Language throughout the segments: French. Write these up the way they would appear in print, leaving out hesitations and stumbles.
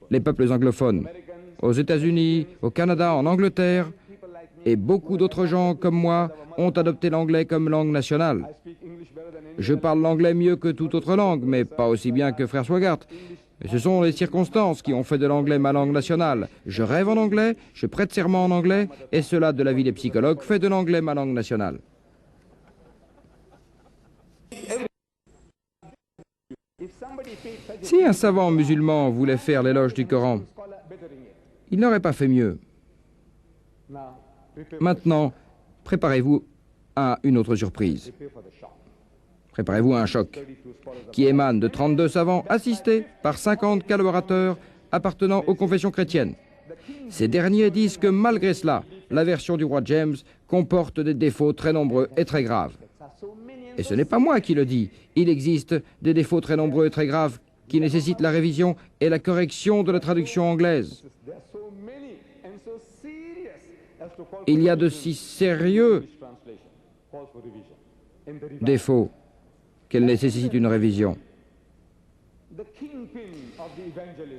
les peuples anglophones, aux États-Unis, au Canada, en Angleterre, et beaucoup d'autres gens comme moi ont adopté l'anglais comme langue nationale. Je parle l'anglais mieux que toute autre langue, mais pas aussi bien que Frère Swaggart. Et ce sont les circonstances qui ont fait de l'anglais ma langue nationale. Je rêve en anglais, je prête serment en anglais, et cela, de l'avis des psychologues, fait de l'anglais ma langue nationale. Si un savant musulman voulait faire l'éloge du Coran, il n'aurait pas fait mieux. Maintenant, préparez-vous à une autre surprise. Préparez-vous à un choc qui émane de 32 savants assistés par 50 collaborateurs appartenant aux confessions chrétiennes. Ces derniers disent que malgré cela, la version du roi James comporte des défauts très nombreux et très graves. Et ce n'est pas moi qui le dis. Il existe des défauts très nombreux et très graves qui nécessitent la révision et la correction de la traduction anglaise. Il y a de si sérieux défauts qu'elle nécessite une révision.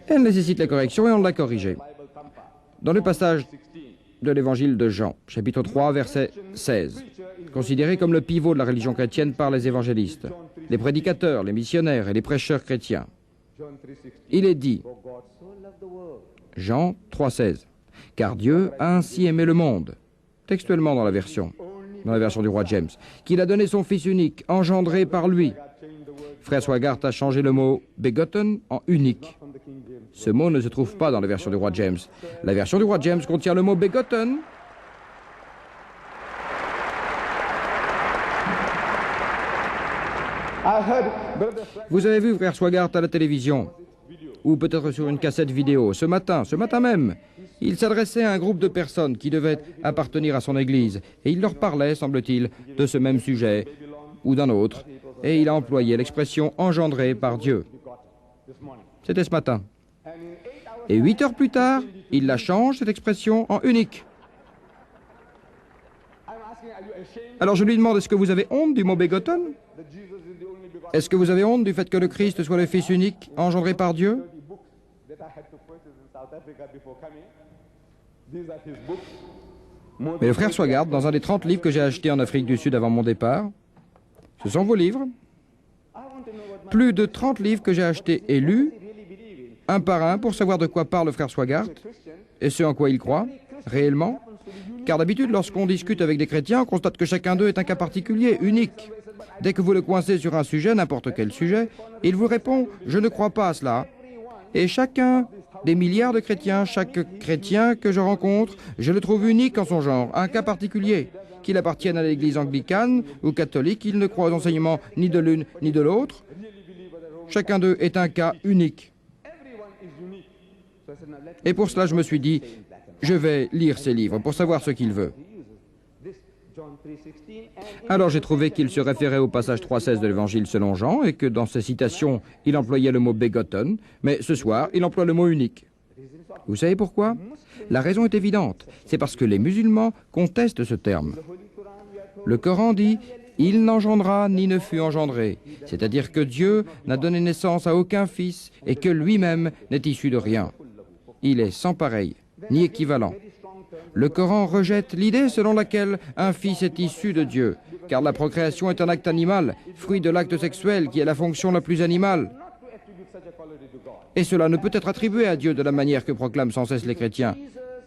Elle nécessite la correction et on l'a corrigée. Dans le passage de l'évangile de Jean, chapitre 3, verset 16, considéré comme le pivot de la religion chrétienne par les évangélistes, les prédicateurs, les missionnaires et les prêcheurs chrétiens, il est dit, Jean 3, 16, « Car Dieu a ainsi aimé le monde », textuellement dans la version du roi James, qu'il a donné son Fils unique, engendré par lui. Frère Swaggart a changé le mot « begotten » en « unique ». Ce mot ne se trouve pas dans la version du roi James. La version du roi James contient le mot « begotten ». Vous avez vu Frère Swaggart à la télévision, ou peut-être sur une cassette vidéo, ce matin même. Il s'adressait à un groupe de personnes qui devaient appartenir à son église, et il leur parlait, semble-t-il, de ce même sujet ou d'un autre, et il a employé l'expression « engendré par Dieu ». C'était ce matin. Et 8 heures plus tard, il la change, cette expression, en « unique ». Alors je lui demande, est-ce que vous avez honte du mot « begotten » ? Est-ce que vous avez honte du fait que le Christ soit le Fils unique, engendré par Dieu ? Mais le frère Swaggart, dans un des 30 livres que j'ai achetés en Afrique du Sud avant mon départ, ce sont vos livres, plus de 30 livres que j'ai achetés et lus, un par un, pour savoir de quoi parle le frère Swaggart et ce en quoi il croit, réellement. Car d'habitude, lorsqu'on discute avec des chrétiens, on constate que chacun d'eux est un cas particulier, unique. Dès que vous le coincez sur un sujet, n'importe quel sujet, il vous répond « je ne crois pas à cela ». Et chacun des milliards de chrétiens, chaque chrétien que je rencontre, je le trouve unique en son genre, un cas particulier. Qu'il appartienne à l'église anglicane ou catholique, il ne croit aux enseignements ni de l'une ni de l'autre. Chacun d'eux est un cas unique. Et pour cela, je me suis dit, je vais lire ces livres pour savoir ce qu'il veut. Alors j'ai trouvé qu'il se référait au passage 3.16 de l'Évangile selon Jean et que dans ses citations, il employait le mot « begotten », mais ce soir, il emploie le mot « unique ». Vous savez pourquoi? La raison est évidente, c'est parce que les musulmans contestent ce terme. Le Coran dit « il n'engendra ni ne fut engendré », c'est-à-dire que Dieu n'a donné naissance à aucun fils et que lui-même n'est issu de rien. Il est sans pareil, ni équivalent. Le Coran rejette l'idée selon laquelle un fils est issu de Dieu, car la procréation est un acte animal, fruit de l'acte sexuel qui est la fonction la plus animale. Et cela ne peut être attribué à Dieu de la manière que proclament sans cesse les chrétiens.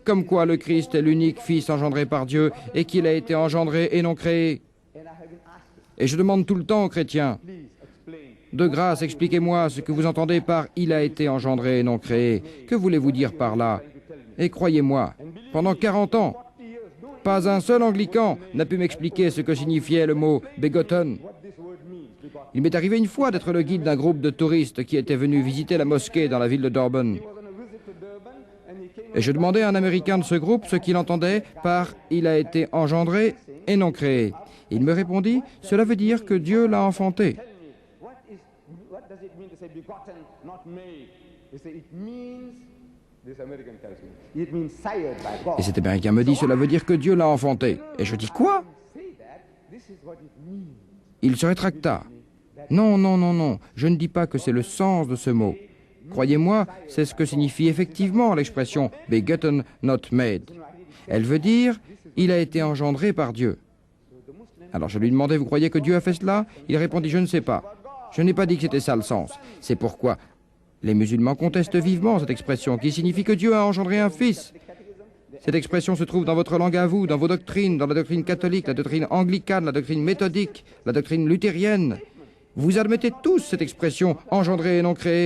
Comme quoi le Christ est l'unique fils engendré par Dieu et qu'il a été engendré et non créé. Et je demande tout le temps aux chrétiens, de grâce, expliquez-moi ce que vous entendez par « il a été engendré et non créé ». Que voulez-vous dire par là? Et croyez-moi, pendant 40 ans, pas un seul anglican n'a pu m'expliquer ce que signifiait le mot « begotten ». Il m'est arrivé une fois d'être le guide d'un groupe de touristes qui étaient venus visiter la mosquée dans la ville de Durban. Et je demandais à un Américain de ce groupe ce qu'il entendait par « il a été engendré et non créé ». Il me répondit « cela veut dire que Dieu l'a enfanté ». Et cet Américain me dit, cela veut dire que Dieu l'a enfanté. Et je dis, quoi? Il se rétracta. Non, non, non, non, je ne dis pas que c'est le sens de ce mot. Croyez-moi, c'est ce que signifie effectivement l'expression « begotten, not made ». Elle veut dire « il a été engendré par Dieu ». Alors je lui demandais « vous croyez que Dieu a fait cela ?» Il répondit « je ne sais pas. Je n'ai pas dit que c'était ça le sens. C'est pourquoi les musulmans contestent vivement cette expression qui signifie que Dieu a engendré un fils. Cette expression se trouve dans votre langue à vous, dans vos doctrines, dans la doctrine catholique, la doctrine anglicane, la doctrine méthodique, la doctrine luthérienne. Vous admettez tous cette expression engendré et non créé.